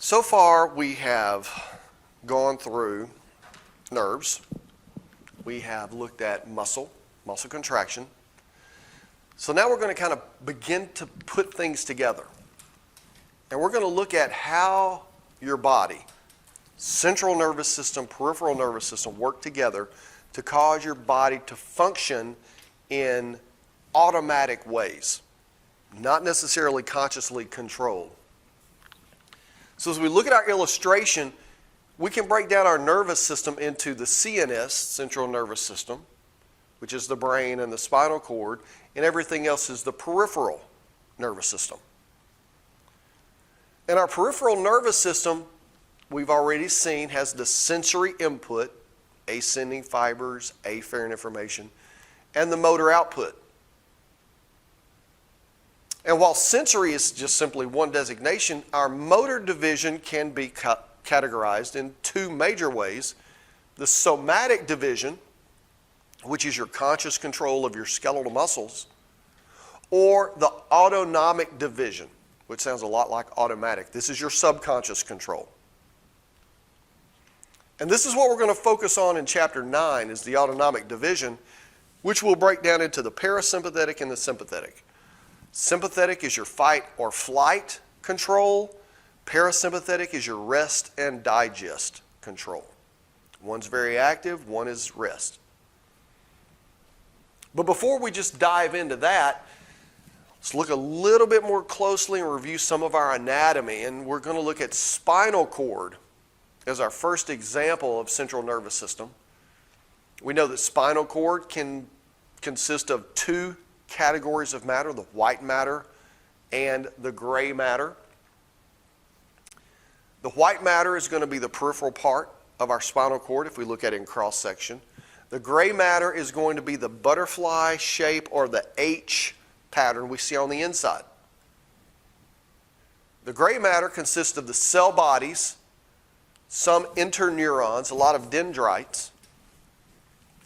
So far, we have gone through nerves. We have looked at muscle contraction. So now we're going to kind of begin to put things together. And we're going to look at how your body, central nervous system, peripheral nervous system, work together to cause your body to function in automatic ways, not necessarily consciously controlled. So as we look at our illustration, we can break down our nervous system into the CNS, central nervous system, which is the brain and the spinal cord, and everything else is the peripheral nervous system. And our peripheral nervous system, we've already seen, has the sensory input, ascending fibers, afferent information, and the motor output. And while sensory is just simply one designation, our motor division can be categorized in two major ways. The somatic division, which is your conscious control of your skeletal muscles, or the autonomic division, which sounds a lot like automatic. This is your subconscious control. And this is what we're going to focus on in Chapter 9, is the autonomic division, which will break down into the parasympathetic and the sympathetic. Sympathetic is your fight or flight control. Parasympathetic is your rest and digest control. One's very active, one is rest. But before we just dive into that, let's look a little bit more closely and review some of our anatomy. And we're going to look at spinal cord as our first example of central nervous system. We know that spinal cord can consist of two categories of matter, the white matter and the gray matter. The white matter is going to be the peripheral part of our spinal cord if we look at it in cross-section. The gray matter is going to be the butterfly shape or the H pattern we see on the inside. The gray matter consists of the cell bodies, some interneurons, a lot of dendrites,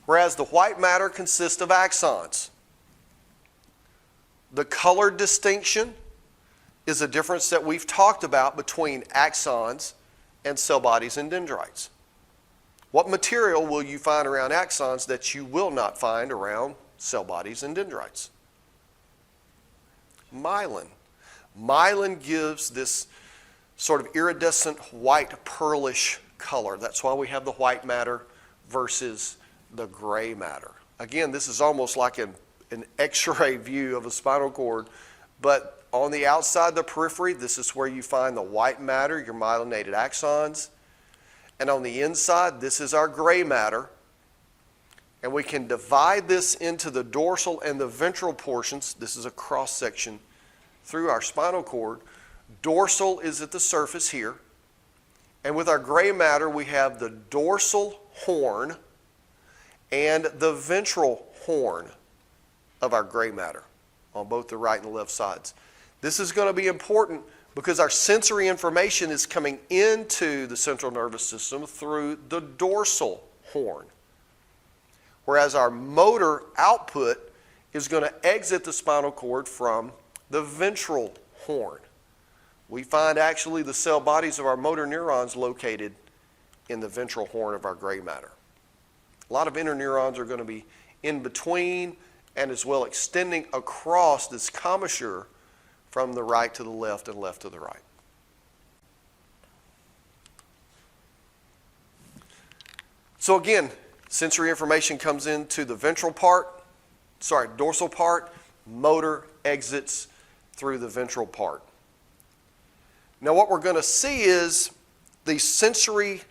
whereas the white matter consists of axons. The color distinction is a difference that we've talked about between axons and cell bodies and dendrites. What material will you find around axons that you will not find around cell bodies and dendrites? Myelin. Myelin gives this sort of iridescent white pearlish color. That's why we have the white matter versus the gray matter. Again, this is almost like an X-ray view of a spinal cord, but on the outside, the periphery, this is where you find the white matter, your myelinated axons. And on the inside, this is our gray matter. And we can divide this into the dorsal and the ventral portions. This is a cross-section through our spinal cord. Dorsal is at the surface here. And with our gray matter, we have the dorsal horn and the ventral horn of our gray matter on both the right and the left sides. This is going to be important because our sensory information is coming into the central nervous system through the dorsal horn, whereas our motor output is going to exit the spinal cord from the ventral horn. We find actually the cell bodies of our motor neurons located in the ventral horn of our gray matter. A lot of interneurons are going to be in between and as well extending across this commissure from the right to the left and left to the right. So again, sensory information comes into the dorsal part, motor exits through the ventral part. Now what we're going to see is these sensory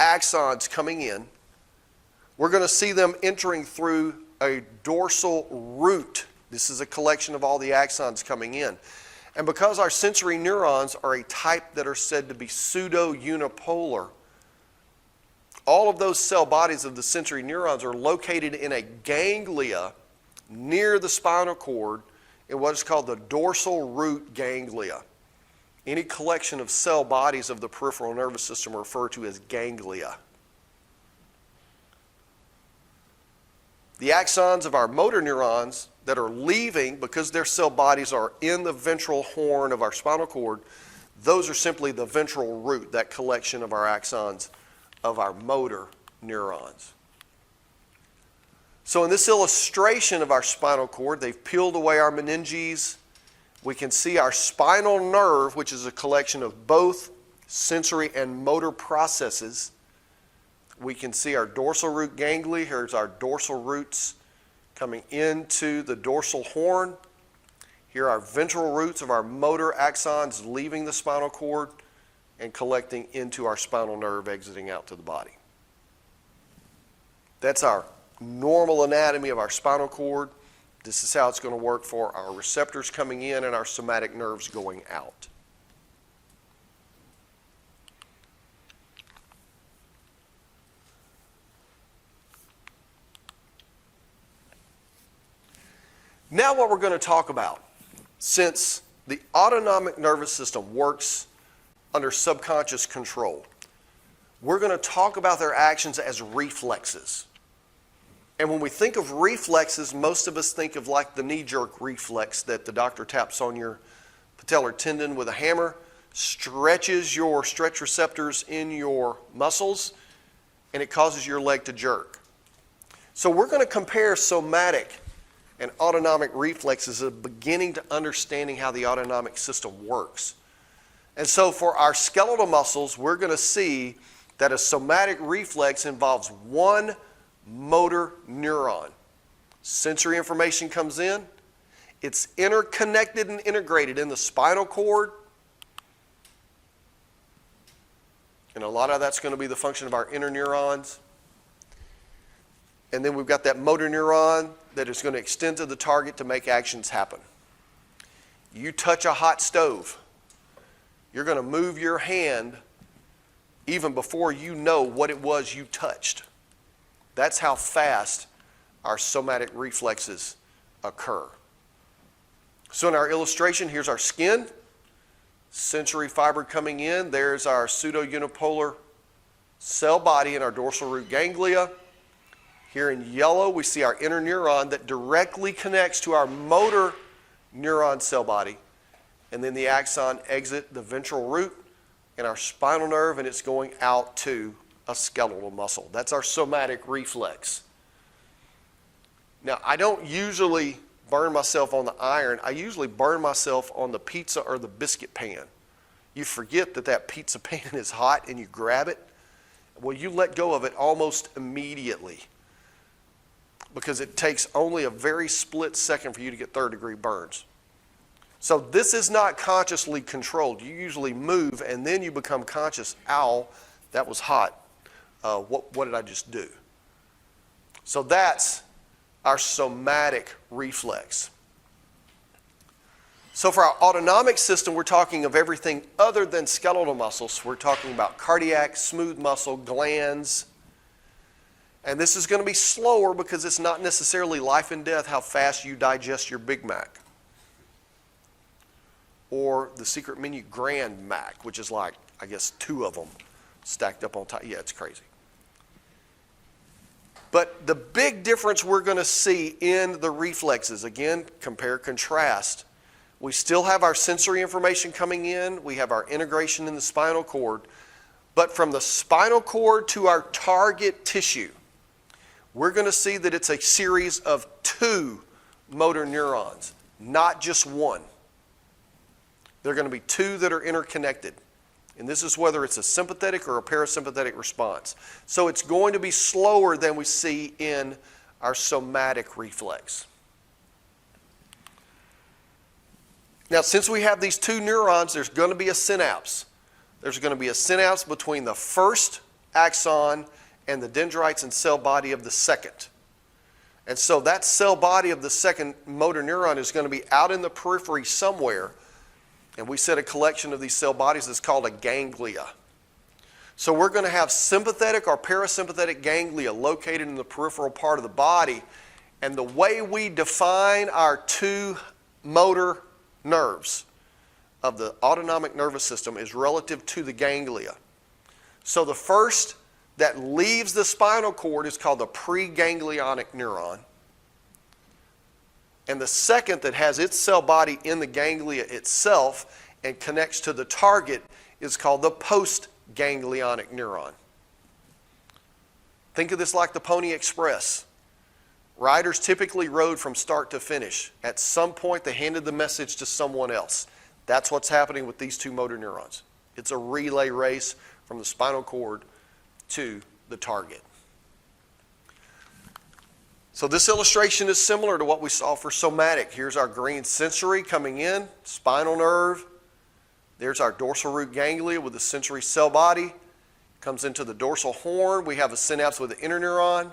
axons coming in. We're going to see them entering through a dorsal root. This is a collection of all the axons coming in. And because our sensory neurons are a type that are said to be pseudo-unipolar, all of those cell bodies of the sensory neurons are located in a ganglia near the spinal cord in what is called the dorsal root ganglia. Any collection of cell bodies of the peripheral nervous system are referred to as ganglia. The axons of our motor neurons that are leaving, because their cell bodies are in the ventral horn of our spinal cord, Those are simply the ventral root, that collection of our axons of our motor neurons. So in this illustration of our spinal cord, they've peeled away our meninges. We can see our spinal nerve, which is a collection of both sensory and motor processes. We can see our dorsal root ganglia. Here's our dorsal roots coming into the dorsal horn. Here are our ventral roots of our motor axons leaving the spinal cord and collecting into our spinal nerve, exiting out to the body. That's our normal anatomy of our spinal cord. This is how it's going to work for our receptors coming in and our somatic nerves going out. Now what we're going to talk about, since the autonomic nervous system works under subconscious control, we're going to talk about their actions as reflexes. And when we think of reflexes, most of us think of like the knee-jerk reflex that the doctor taps on your patellar tendon with a hammer, stretches your stretch receptors in your muscles, and it causes your leg to jerk. So we're going to compare somatic and autonomic reflexes as a beginning to understanding how the autonomic system works. And so for our skeletal muscles, we're going to see that a somatic reflex involves one motor neuron. Sensory information comes in. It's interconnected and integrated in the spinal cord. And a lot of that's going to be the function of our interneurons. And then we've got that motor neuron that is going to extend to the target to make actions happen. You touch a hot stove. You're going to move your hand even before you know what it was you touched. That's how fast our somatic reflexes occur. So in our illustration, here's our skin. Sensory fiber coming in. There's our pseudo-unipolar cell body in our dorsal root ganglia. Here in yellow, we see our interneuron that directly connects to our motor neuron cell body. And then the axon exit the ventral root and our spinal nerve, and it's going out to a skeletal muscle. That's our somatic reflex. Now, I don't usually burn myself on the iron. I usually burn myself on the pizza or the biscuit pan. You forget that that pizza pan is hot and you grab it. Well, you let go of it almost immediately because it takes only a very split second for you to get third-degree burns. So this is not consciously controlled. You usually move and then you become conscious. Ow, that was hot. What did I just do? So that's our somatic reflex. So for our autonomic system, we're talking of everything other than skeletal muscles. We're talking about cardiac, smooth muscle, glands. And this is going to be slower because it's not necessarily life and death how fast you digest your Big Mac. Or the secret menu Grand Mac, which is like, I guess, 2 of them stacked up on top. Yeah, it's crazy. But the big difference we're going to see in the reflexes, again, compare, contrast. We still have our sensory information coming in. We have our integration in the spinal cord. But from the spinal cord to our target tissue, we're going to see that it's a series of 2 motor neurons, not just 1. There are going to be 2 that are interconnected. And this is whether it's a sympathetic or a parasympathetic response. So it's going to be slower than we see in our somatic reflex. Now, since we have these 2 neurons, there's going to be a synapse. There's going to be a synapse between the first axon and the dendrites and cell body of the second. And so that cell body of the second motor neuron is going to be out in the periphery somewhere. And we said a collection of these cell bodies is called a ganglia. So we're going to have sympathetic or parasympathetic ganglia located in the peripheral part of the body. And the way we define our 2 motor nerves of the autonomic nervous system is relative to the ganglia. So the first that leaves the spinal cord is called the preganglionic neuron. And the second that has its cell body in the ganglia itself and connects to the target is called the postganglionic neuron. Think of this like the Pony Express. Riders typically rode from start to finish. At some point, they handed the message to someone else. That's what's happening with these two motor neurons. It's a relay race from the spinal cord to the target. So this illustration is similar to what we saw for somatic. Here's our green sensory coming in, spinal nerve. There's our dorsal root ganglia with the sensory cell body. Comes into the dorsal horn. We have a synapse with the interneuron.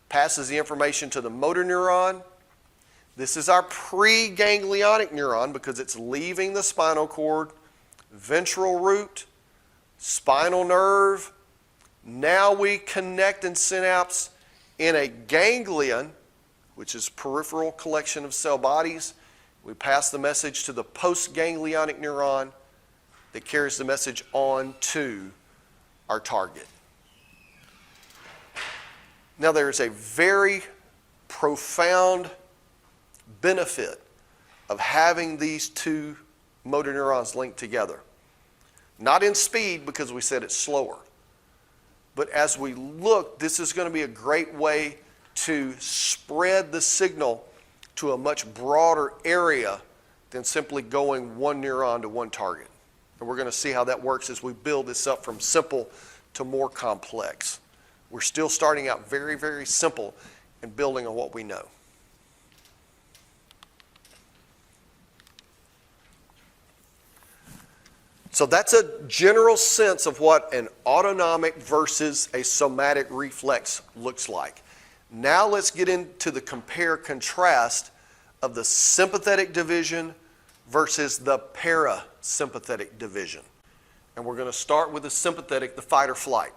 Passes the information to the motor neuron. This is our preganglionic neuron because it's leaving the spinal cord, ventral root, spinal nerve. Now we connect and synapse in a ganglion, which is peripheral collection of cell bodies. We pass the message to the postganglionic neuron that carries the message on to our target. Now there is a very profound benefit of having these two motor neurons linked together. Not in speed because we said it's slower. But as we look, this is going to be a great way to spread the signal to a much broader area than simply going one neuron to one target. And we're going to see how that works as we build this up from simple to more complex. We're still starting out very, very simple and building on what we know. So that's a general sense of what an autonomic versus a somatic reflex looks like. Now let's get into the compare-contrast of the sympathetic division versus the parasympathetic division. And we're going to start with the sympathetic, the fight or flight.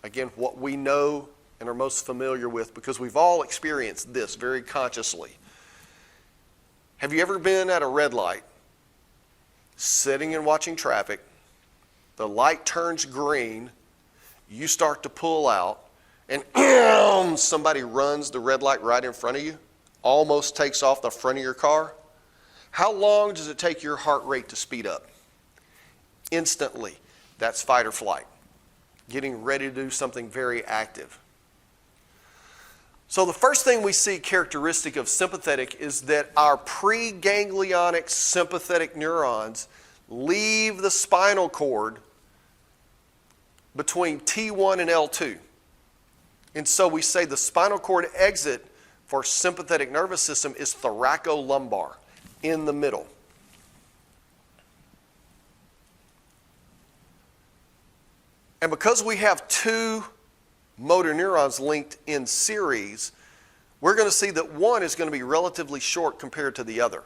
Again, what we know and are most familiar with because we've all experienced this very consciously. Have you ever been at a red light, sitting and watching traffic, the light turns green, you start to pull out, and somebody runs the red light right in front of you, almost takes off the front of your car? How long does it take your heart rate to speed up? Instantly. That's fight or flight. Getting ready to do something very active. So the first thing we see characteristic of sympathetic is that our preganglionic sympathetic neurons leave the spinal cord between T1 and L2. And so we say the spinal cord exit for sympathetic nervous system is thoracolumbar, in the middle. And because we have two motor neurons linked in series, we're going to see that one is going to be relatively short compared to the other.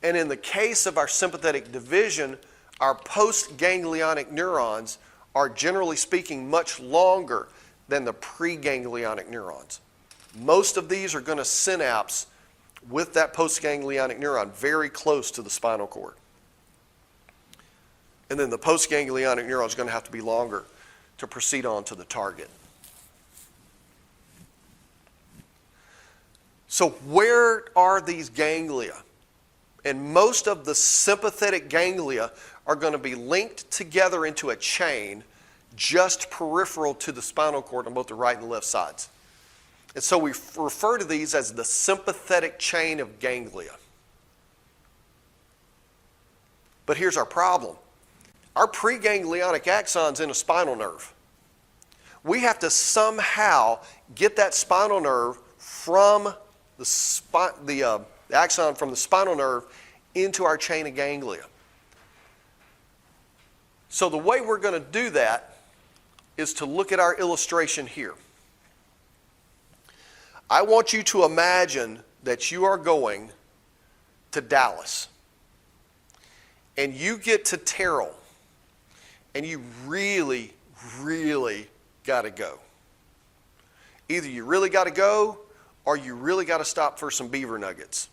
And in the case of our sympathetic division, our postganglionic neurons are generally speaking much longer than the preganglionic neurons. Most of these are going to synapse with that postganglionic neuron very close to the spinal cord. And then the postganglionic neuron is going to have to be longer to proceed on to the target. So where are these ganglia? And most of the sympathetic ganglia are going to be linked together into a chain just peripheral to the spinal cord on both the right and left sides. And so we refer to these as the sympathetic chain of ganglia. But here's our problem. Our preganglionic axon's in a spinal nerve. We have to somehow get that spinal nerve from the axon from the spinal nerve into our chain of ganglia. So the way we're going to do that is to look at our illustration here. I want you to imagine that you are going to Dallas and you get to Terrell and you really, really got to go. Either you really got to go or you really got to stop for some beaver nuggets.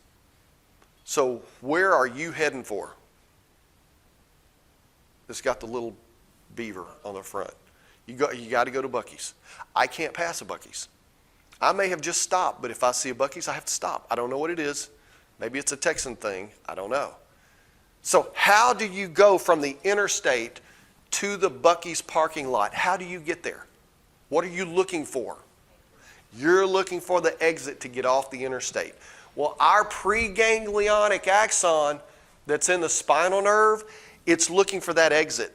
So where are you heading for? It's got the little beaver on the front. You got to go to Buc-ee's. I can't pass a Buc-ee's. I may have just stopped, but if I see a Buc-ee's, I have to stop. I don't know what it is. Maybe it's a Texan thing. I don't know. So how do you go from the interstate to the Buc-ee's parking lot? How do you get there? What are you looking for? You're looking for the exit to get off the interstate. Well, our preganglionic axon that's in the spinal nerve, it's looking for that exit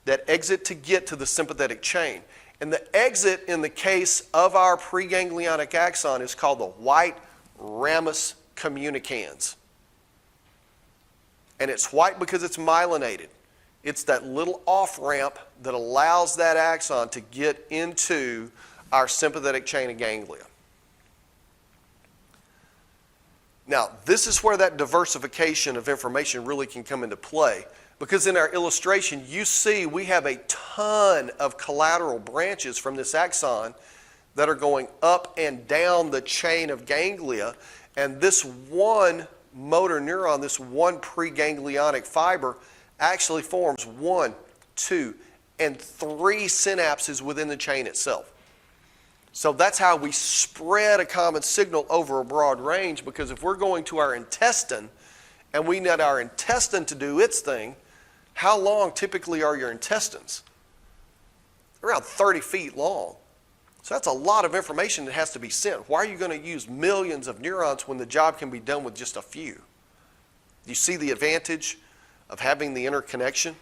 to get to the sympathetic chain. And the exit in the case of our preganglionic axon is called the white ramus communicans. And it's white because it's myelinated. It's that little off-ramp that allows that axon to get into our sympathetic chain of ganglia. Now, this is where that diversification of information really can come into play, because in our illustration, you see we have a ton of collateral branches from this axon that are going up and down the chain of ganglia, and this one motor neuron, this one preganglionic fiber, actually forms 1, 2, and 3 synapses within the chain itself. So that's how we spread a common signal over a broad range, because if we're going to our intestine and we need our intestine to do its thing, how long typically are your intestines? Around 30 feet long. So that's a lot of information that has to be sent. Why are you going to use millions of neurons when the job can be done with just a few? Do you see the advantage of having the interconnection?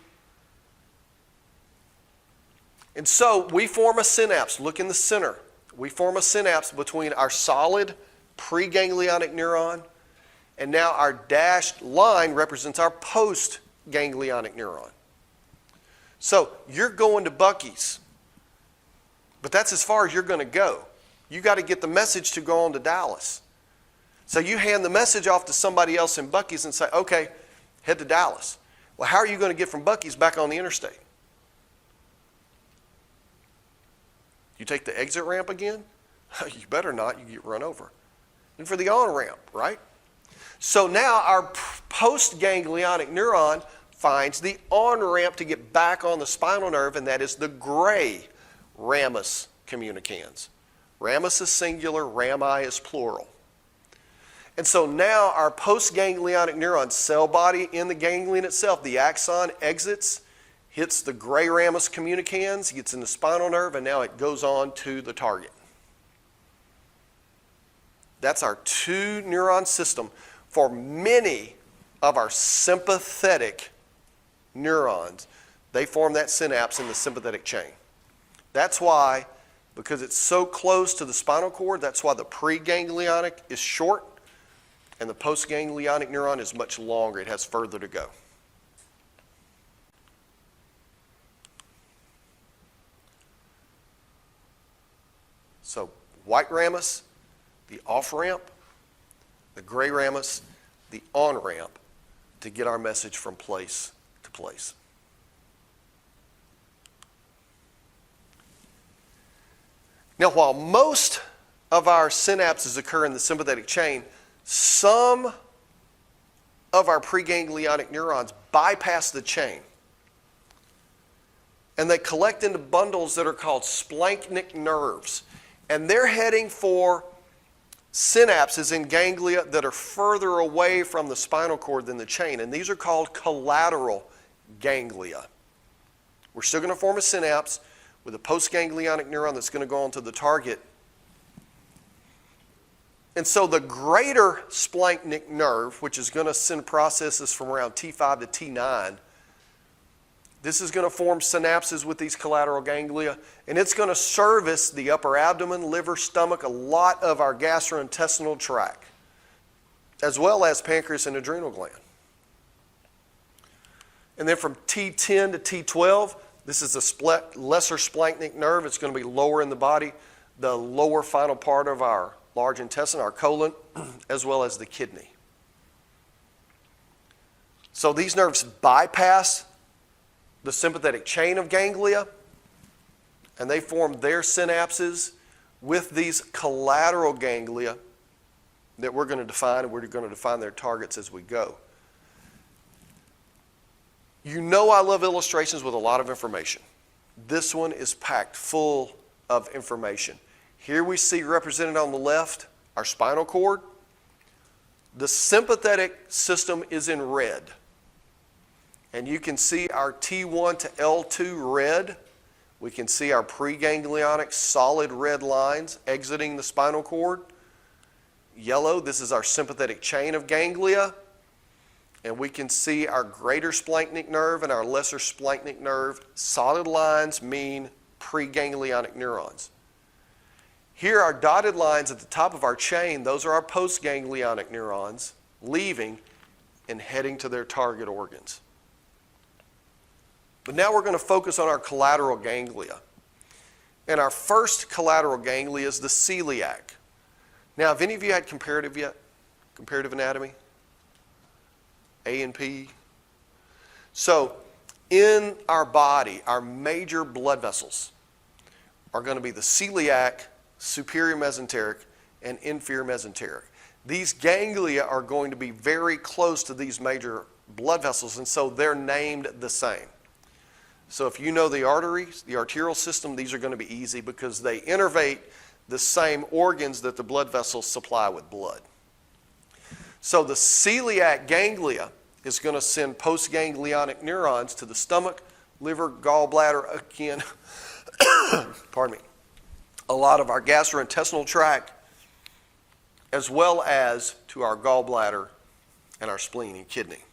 And so we form a synapse. Look in the center. We form a synapse between our solid preganglionic neuron, and now our dashed line represents our postganglionic neuron. So you're going to Buc-ee's, but that's as far as you're going to go. You got to get the message to go on to Dallas. So you hand the message off to somebody else in Buc-ee's and say, okay, head to Dallas. Well, how are you going to get from Buc-ee's back on the interstate? You take the exit ramp again? You better not, you get run over. And for the on-ramp, right? So now our postganglionic neuron finds the on-ramp to get back on the spinal nerve, and that is the gray ramus communicans. Ramus is singular, rami is plural. And so now our postganglionic neuron cell body in the ganglion itself, the axon exits, hits the gray ramus communicans, gets in the spinal nerve, and now it goes on to the target. That's our 2-neuron system. For many of our sympathetic neurons, they form that synapse in the sympathetic chain. That's why, because it's so close to the spinal cord, that's why the preganglionic is short and the postganglionic neuron is much longer. It has further to go. So white ramus, the off-ramp, the gray ramus, the on-ramp to get our message from place to place. Now, while most of our synapses occur in the sympathetic chain, some of our preganglionic neurons bypass the chain, and they collect into bundles that are called splanchnic nerves. And they're heading for synapses in ganglia that are further away from the spinal cord than the chain. And these are called collateral ganglia. We're still going to form a synapse with a postganglionic neuron that's going to go on to the target. And so the greater splanchnic nerve, which is going to send processes from around T5 to T9, this is going to form synapses with these collateral ganglia, and it's going to service the upper abdomen, liver, stomach, a lot of our gastrointestinal tract, as well as pancreas and adrenal gland. And then from T10 to T12, this is the lesser splanchnic nerve. It's going to be lower in the body, the lower final part of our large intestine, our colon, as well as the kidney. So these nerves bypass the sympathetic chain of ganglia, and they form their synapses with these collateral ganglia that we're going to define, and we're going to define their targets as we go. You know I love illustrations with a lot of information. This one is packed full of information. Here we see represented on the left our spinal cord. The sympathetic system is in red. And you can see our T1 to L2 red. We can see our preganglionic solid red lines exiting the spinal cord. Yellow, this is our sympathetic chain of ganglia. And we can see our greater splanchnic nerve and our lesser splanchnic nerve. Solid lines mean preganglionic neurons. Here are dotted lines at the top of our chain. Those are our postganglionic neurons leaving and heading to their target organs. But now we're going to focus on our collateral ganglia. And our first collateral ganglia is the celiac. Now, have any of you had comparative yet? Comparative anatomy? A and P? So, in our body, our major blood vessels are going to be the celiac, superior mesenteric, and inferior mesenteric. These ganglia are going to be very close to these major blood vessels, and so they're named the same. So if you know the arteries, the arterial system, these are going to be easy because they innervate the same organs that the blood vessels supply with blood. So the celiac ganglia is going to send postganglionic neurons to the stomach, liver, gallbladder, again, pardon me, a lot of our gastrointestinal tract, as well as to our gallbladder and our spleen and kidney.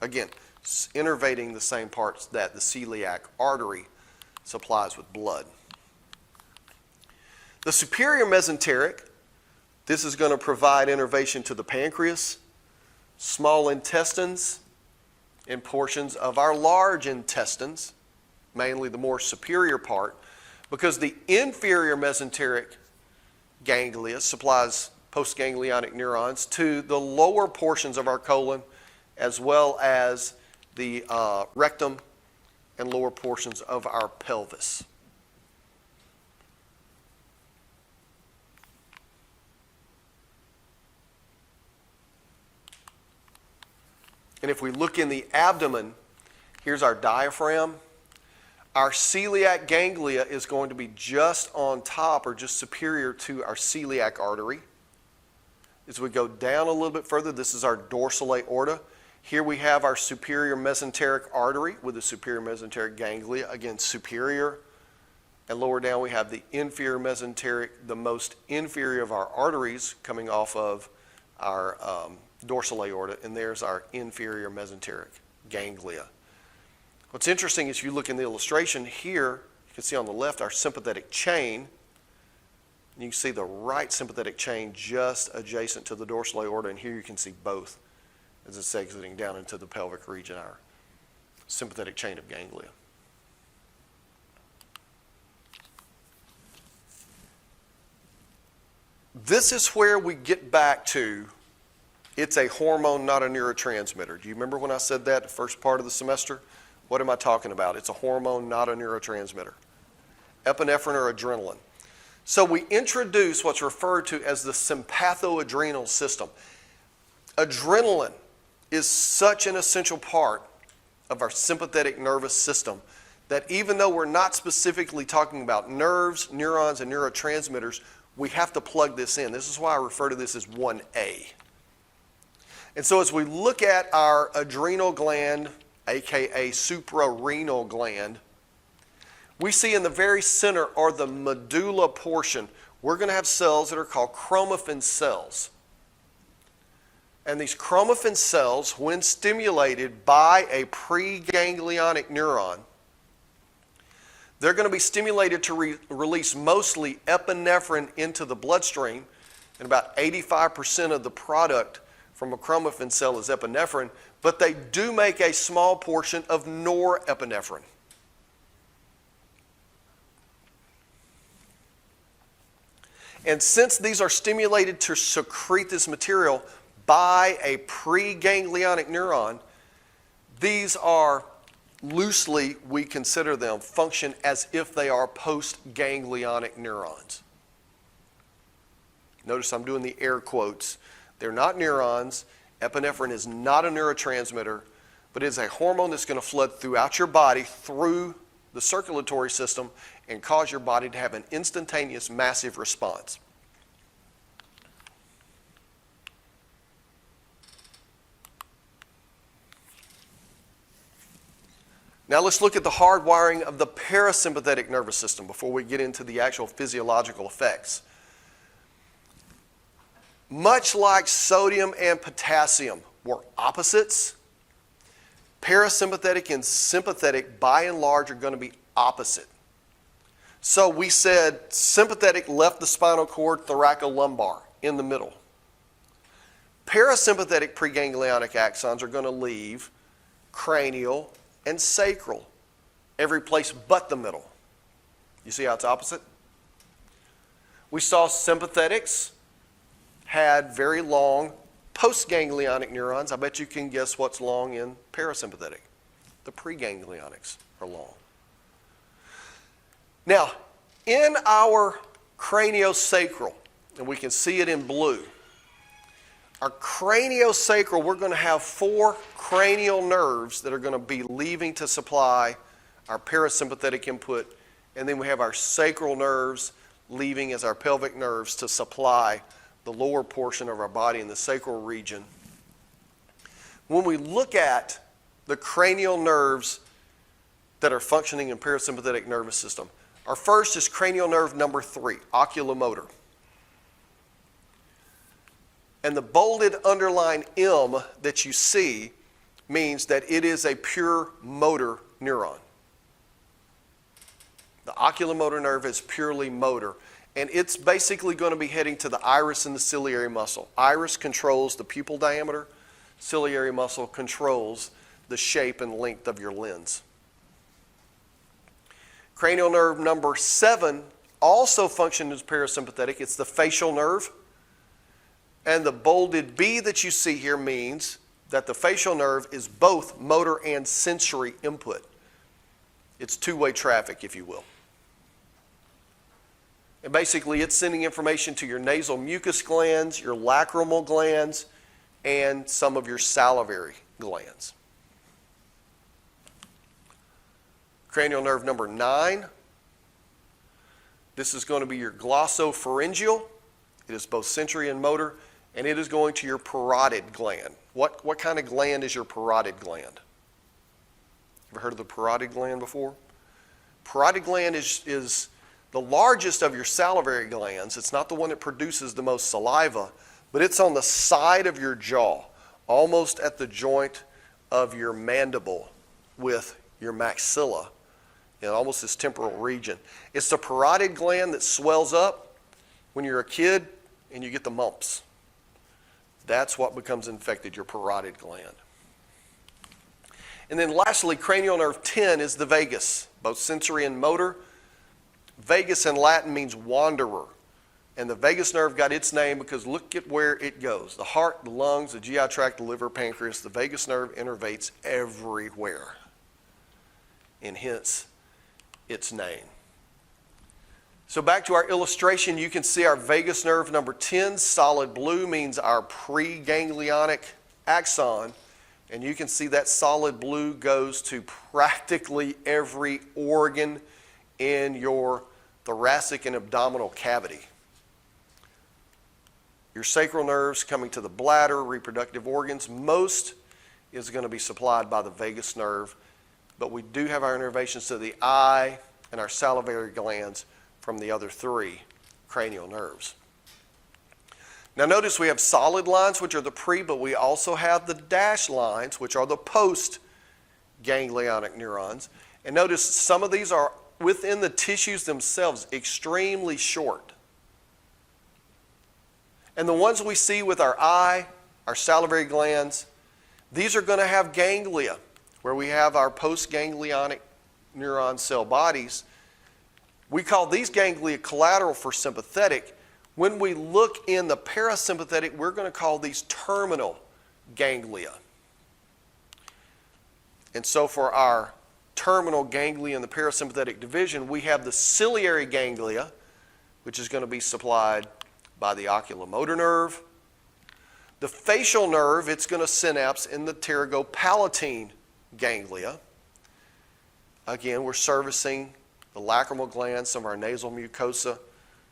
Again, innervating the same parts that the celiac artery supplies with blood. The superior mesenteric, this is going to provide innervation to the pancreas, small intestines, and portions of our large intestines, mainly the more superior part, because the inferior mesenteric ganglia supplies postganglionic neurons to the lower portions of our colon, as well as the rectum and lower portions of our pelvis. And if we look in the abdomen, here's our diaphragm. Our celiac ganglia is going to be just on top or just superior to our celiac artery. As we go down a little bit further, this is our dorsal aorta. Here we have our superior mesenteric artery with the superior mesenteric ganglia. Again, superior. And lower down we have the inferior mesenteric, the most inferior of our arteries coming off of our dorsal aorta. And there's our inferior mesenteric ganglia. What's interesting is you look in the illustration here, you can see on the left our sympathetic chain. You can see the right sympathetic chain just adjacent to the dorsal aorta, and here you can see both as it's exiting down into the pelvic region, our sympathetic chain of ganglia. This is where we get back to, it's a hormone, not a neurotransmitter. Do you remember when I said that the first part of the semester? What am I talking about? It's a hormone, not a neurotransmitter. Epinephrine or adrenaline. So we introduce what's referred to as the sympathoadrenal system. Adrenaline is such an essential part of our sympathetic nervous system that even though we're not specifically talking about nerves, neurons, and neurotransmitters, we have to plug this in. This is why I refer to this as 1A. And so as we look at our adrenal gland, aka suprarenal gland, we see in the very center, or the medulla portion, we're going to have cells that are called chromaffin cells. And these chromaffin cells, when stimulated by a preganglionic neuron, they're going to be stimulated to release mostly epinephrine into the bloodstream, and about 85% of the product from a chromaffin cell is epinephrine, but they do make a small portion of norepinephrine. And since these are stimulated to secrete this material by a preganglionic neuron, these are loosely, we consider them, function as if they are postganglionic neurons. Notice I'm doing the air quotes. They're not neurons. Epinephrine is not a neurotransmitter, but it is a hormone that's going to flood throughout your body through the circulatory system and cause your body to have an instantaneous, massive response. Now let's look at the hardwiring of the parasympathetic nervous system before we get into the actual physiological effects. Much like sodium and potassium were opposites, parasympathetic and sympathetic by and large are going to be opposite. So we said sympathetic left the spinal cord, thoracolumbar in the middle. Parasympathetic preganglionic axons are going to leave cranial and sacral, every place but the middle. You see how it's opposite? We saw sympathetics had very long postganglionic neurons. I bet you can guess what's long in parasympathetic. The preganglionics are long. Now, in our craniosacral, and we can see it in blue, our craniosacral, we're going to have 4 cranial nerves that are going to be leaving to supply our parasympathetic input, and then we have our sacral nerves leaving as our pelvic nerves to supply the lower portion of our body in the sacral region. When we look at the cranial nerves that are functioning in parasympathetic nervous system, our first is cranial nerve number 3, oculomotor. And the bolded underline M that you see means that it is a pure motor neuron. The oculomotor nerve is purely motor, and it's basically going to be heading to the iris and the ciliary muscle. Iris controls the pupil diameter. Ciliary muscle controls the shape and length of your lens. Cranial nerve number 7 also functions as parasympathetic. It's the facial nerve. And the bolded B that you see here means that the facial nerve is both motor and sensory input. It's two-way traffic, if you will. And basically, it's sending information to your nasal mucus glands, your lacrimal glands, and some of your salivary glands. Cranial nerve number 9. This is going to be your glossopharyngeal. It is both sensory and motor, and it is going to your parotid gland. What kind of gland is your parotid gland? Ever heard of the parotid gland before? Parotid gland is the largest of your salivary glands. It's not the one that produces the most saliva, but it's on the side of your jaw, almost at the joint of your mandible with your maxilla, in almost this temporal region. It's the parotid gland that swells up when you're a kid and you get the mumps. That's what becomes infected, your parotid gland. And then lastly, cranial nerve 10 is the vagus, both sensory and motor. Vagus in Latin means wanderer. And the vagus nerve got its name because look at where it goes. The heart, the lungs, the GI tract, the liver, pancreas. The vagus nerve innervates everywhere. And hence, its name. So back to our illustration, you can see our vagus nerve number 10, solid blue, means our preganglionic axon. And you can see that solid blue goes to practically every organ in your thoracic and abdominal cavity. Your sacral nerves coming to the bladder, reproductive organs, most is going to be supplied by the vagus nerve, but we do have our innervations to the eye and our salivary glands from the other 3 cranial nerves. Now notice we have solid lines, which are the pre, but we also have the dashed lines, which are the post-ganglionic neurons. And notice some of these are within the tissues themselves extremely short. And the ones we see with our eye, our salivary glands, these are going to have ganglia, where we have our post-ganglionic neuron cell bodies. We call these ganglia collateral for sympathetic. When we look in the parasympathetic, we're going to call these terminal ganglia. And so for our terminal ganglia in the parasympathetic division, we have the ciliary ganglia, which is going to be supplied by the oculomotor nerve. The facial nerve, it's going to synapse in the pterygopalatine ganglia. Again, we're servicing the lacrimal glands, some of our nasal mucosa,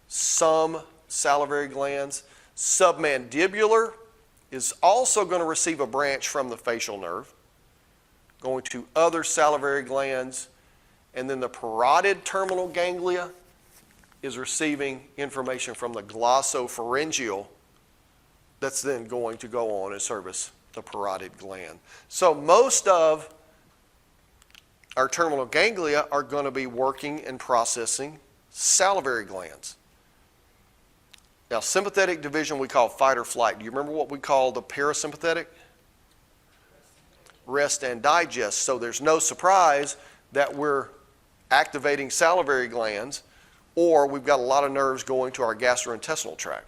some salivary glands. Submandibular is also going to receive a branch from the facial nerve. going to other salivary glands, and then the parotid terminal ganglia is receiving information from the glossopharyngeal that's then going to go on and service the parotid gland. So most of our terminal ganglia are going to be working and processing salivary glands. Now, sympathetic division we call fight or flight. Do you remember what we call the parasympathetic? Rest and digest. So there's no surprise that we're activating salivary glands, or we've got a lot of nerves going to our gastrointestinal tract.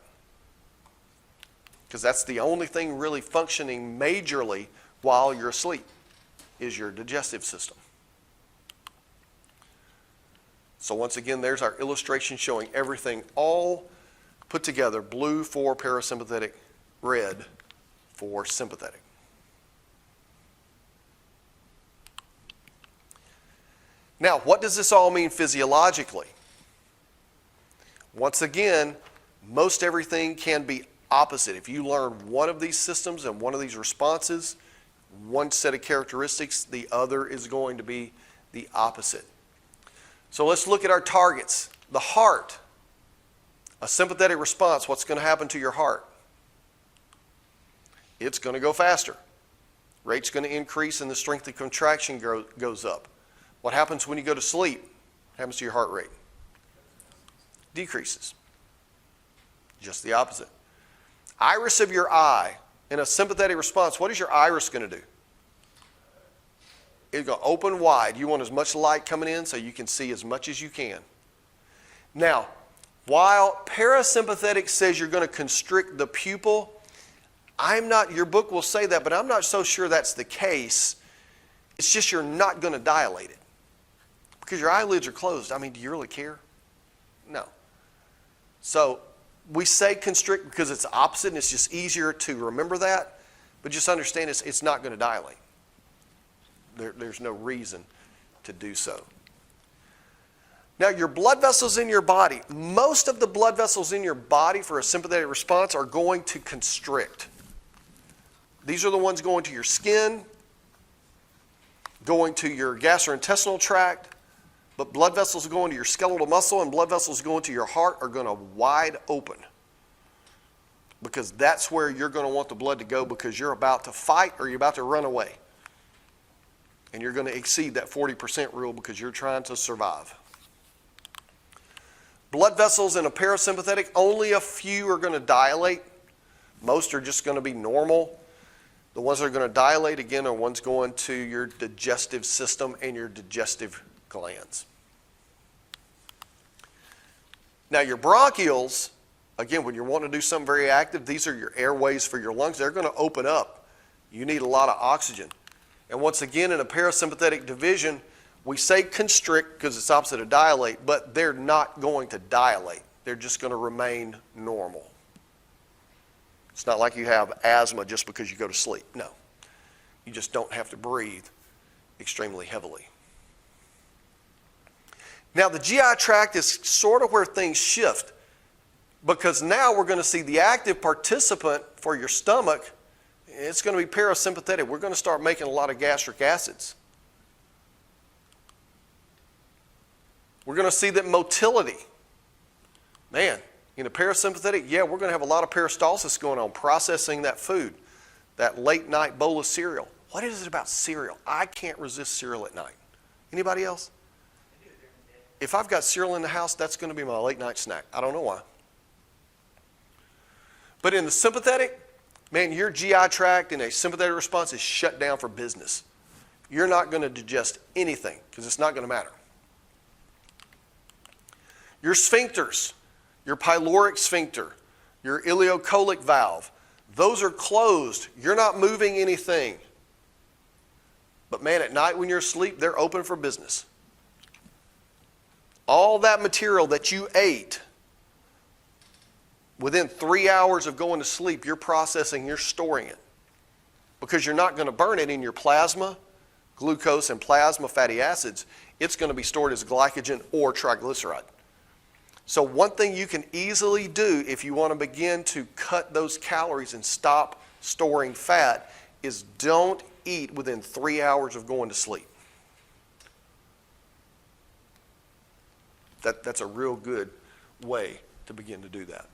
Because that's the only thing really functioning majorly while you're asleep is your digestive system. So once again, there's our illustration showing everything all put together, blue for parasympathetic, red for sympathetic. Now, what does this all mean physiologically? Once again, most everything can be opposite. If you learn one of these systems and one of these responses, one set of characteristics, the other is going to be the opposite. So let's look at our targets. The heart. A sympathetic response, what's going to happen to your heart? It's going to go faster. Rate's going to increase and the strength of contraction goes up. What happens when you go to sleep? What happens to your heart rate? Decreases. Just the opposite. Iris of your eye. In a sympathetic response, what is your iris going to do? It's going to open wide. You want as much light coming in so you can see as much as you can. Now, while parasympathetic says you're going to constrict the pupil, your book will say that, but I'm not so sure that's the case. It's just you're not going to dilate it. Because your eyelids are closed. I mean, do you really care? No. So we say constrict because it's opposite and it's just easier to remember that. But just understand it's not going to dilate. There's no reason to do so. Now, your blood vessels in your body, most of the blood vessels in your body for a sympathetic response are going to constrict. These are the ones going to your skin, going to your gastrointestinal tract, but blood vessels going to your skeletal muscle and blood vessels going to your heart are going to wide open. Because that's where you're going to want the blood to go because you're about to fight or you're about to run away. And you're going to exceed that 40% rule because you're trying to survive. Blood vessels in a parasympathetic, only a few are going to dilate. Most are just going to be normal. The ones that are going to dilate, again, are ones going to your digestive system and your digestive glands. Now, your bronchioles, again, when you're wanting to do something very active, these are your airways for your lungs. They're going to open up. You need a lot of oxygen. And once again, in a parasympathetic division, we say constrict because it's opposite of dilate, but they're not going to dilate. They're just going to remain normal. It's not like you have asthma just because you go to sleep. No. You just don't have to breathe extremely heavily. Now, the GI tract is sort of where things shift because now we're going to see the active participant for your stomach. It's going to be parasympathetic. We're going to start making a lot of gastric acids. We're going to see that motility. Man, in a parasympathetic, we're going to have a lot of peristalsis going on, processing that food, that late night bowl of cereal. What is it about cereal? I can't resist cereal at night. Anybody else? If I've got cereal in the house, that's going to be my late night snack. I don't know why. But in the sympathetic, man, your GI tract in a sympathetic response is shut down for business. You're not going to digest anything because it's not going to matter. Your sphincters, your pyloric sphincter, your ileocolic valve, those are closed. You're not moving anything. But man, at night when you're asleep, they're open for business. All that material that you ate, within 3 hours of going to sleep, you're processing, you're storing it. Because you're not going to burn it in your plasma, glucose and plasma fatty acids. It's going to be stored as glycogen or triglyceride. So one thing you can easily do if you want to begin to cut those calories and stop storing fat is don't eat within 3 hours of going to sleep. That's a real good way to begin to do that.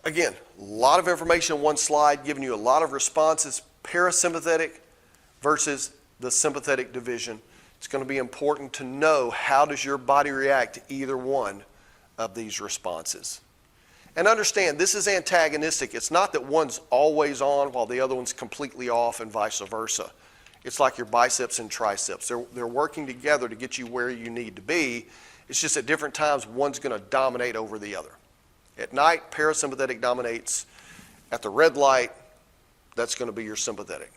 Again, a lot of information on one slide, giving you a lot of responses. Parasympathetic versus the sympathetic division. It's going to be important to know how does your body react to either one of these responses. And understand, this is antagonistic. It's not that one's always on while the other one's completely off and vice versa. It's like your biceps and triceps. They're working together to get you where you need to be. It's just at different times one's going to dominate over the other. At night, parasympathetic dominates. At the red light, that's going to be your sympathetic.